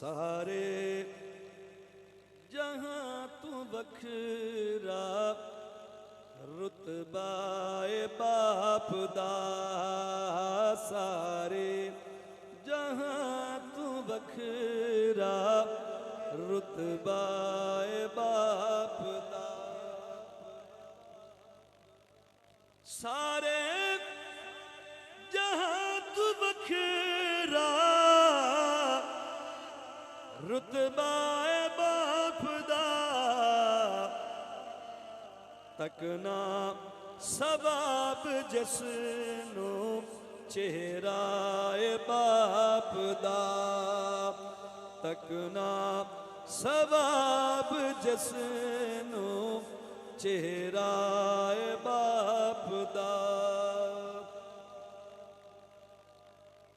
سارے جہاں تو بکھرا رتبہ باپ دا سارے جہاں تو بکھرا رتبہ باپ دا سارے جہاں تو بکھرا رتبہ باپ دا تکنا ثواب جسنو چہرہ باپ دا تکنا ثواب جسنو چہرہ باپ دا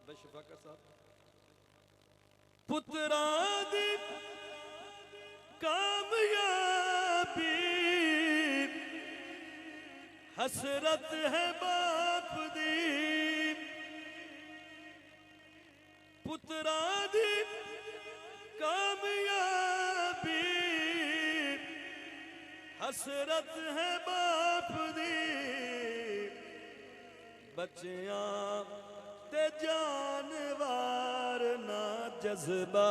بشفاقہ صاحب پتران دی کامیابی حسرت ہے باپ دی پتران دی کامیابی حسرت ہے باپ دی بچیاں تے جانوار نہ جذبہ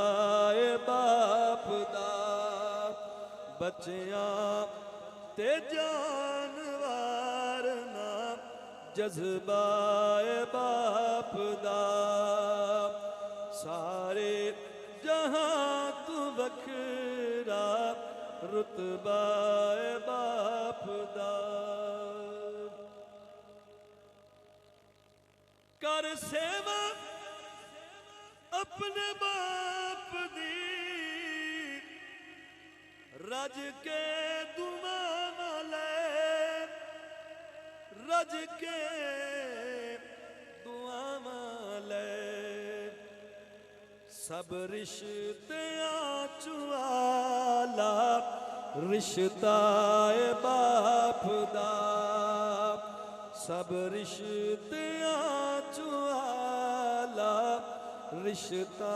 باپ دا بچیاں تے جانوار نہ جذبہ باپ دا سارے جہاں تو بکھرا رتبہ باپ دا کر سیوا اپنے باپ دی رج کے دعا لے رج کے دعا لے سب رشتیاں چوالا رشتہ باپ دا سب رشتیاں چوالا رشتہ